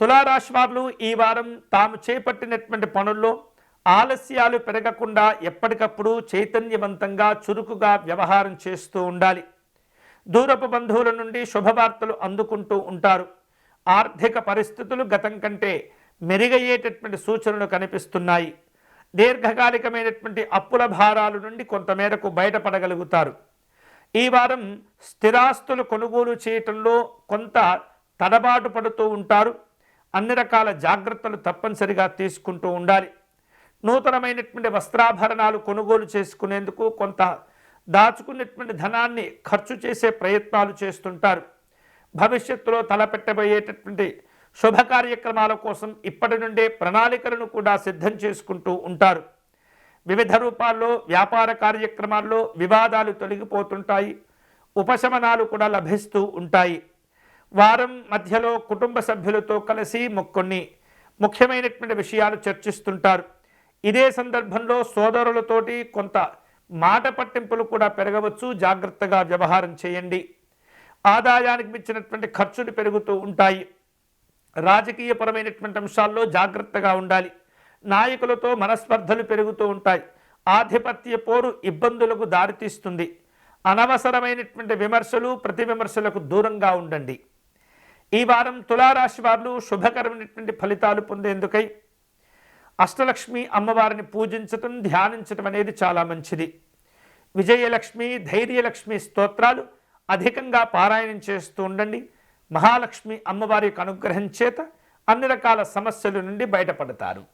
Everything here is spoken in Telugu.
తులారాశి వారు ఈ వారం తాము చేపట్టినటువంటి పనుల్లో ఆలస్యాలు పెరగకుండా ఎప్పటికప్పుడు చైతన్యవంతంగా చురుకుగా వ్యవహారం చేస్తూ ఉండాలి. దూరపు బంధువుల నుండి శుభవార్తలు అందుకుంటూ ఉంటారు. ఆర్థిక పరిస్థితులు గతం కంటే మెరుగయ్యేటటువంటి సూచనలు కనిపిస్తున్నాయి. దీర్ఘకాలికమైనటువంటి అప్పుల భారాల నుండి కొంతమేరకు బయటపడగలుగుతారు. ఈ వారం స్థిరాస్తులు కొనుగోలు చేయటంలో కొంత తడబాటు పడుతూ ఉంటారు. అన్ని రకాల జాగ్రత్తలు తప్పనిసరిగా తీసుకుంటూ ఉండాలి. నూతనమైనటువంటి వస్త్రాభరణాలు కొనుగోలు చేసుకునేందుకు కొంత దాచుకున్నటువంటి ధనాన్ని ఖర్చు చేసే ప్రయత్నాలు చేస్తుంటారు. భవిష్యత్తులో తలపెట్టబోయేటటువంటి శుభ కార్యక్రమాల కోసం ఇప్పటి నుండే ప్రణాళికలను కూడా సిద్ధం చేసుకుంటూ ఉంటారు. వివిధ రూపాల్లో వ్యాపార కార్యక్రమాల్లో వివాదాలు తొలగిపోతుంటాయి. ఉపశమనాలు కూడా లభిస్తూ ఉంటాయి. వారం మధ్యలో కుటుంబ సభ్యులతో కలిసి కొన్ని ముఖ్యమైనటువంటి విషయాలు చర్చిస్తుంటారు. ఇదే సందర్భంలో సోదరులతోటి కొంత మాట పట్టింపులు కూడా పెరగవచ్చు. జాగ్రత్తగా వ్యవహారం చేయండి. ఆదాయానికి మించినటువంటి ఖర్చులు పెరుగుతూ ఉంటాయి. రాజకీయపరమైనటువంటి అంశాల్లో జాగ్రత్తగా ఉండాలి. నాయకులతో మనస్పర్ధలు పెరుగుతూ ఉంటాయి. ఆధిపత్య పోరు ఇబ్బందులకు దారితీస్తుంది. అనవసరమైనటువంటి విమర్శలు ప్రతి విమర్శలకు దూరంగా ఉండండి. ఈ వారం తులారాశి వారు శుభకరమైనటువంటి ఫలితాలు పొందేందుకై అష్టలక్ష్మి అమ్మవారిని పూజించటం ధ్యానించటం అనేది చాలా మంచిది. విజయలక్ష్మి ధైర్యలక్ష్మి స్తోత్రాలు అధికంగా పారాయణం చేస్తూ ఉండండి. మహాలక్ష్మి అమ్మవారి యొక్క అనుగ్రహం చేత అన్ని రకాల సమస్యల నుండి బయటపడతారు.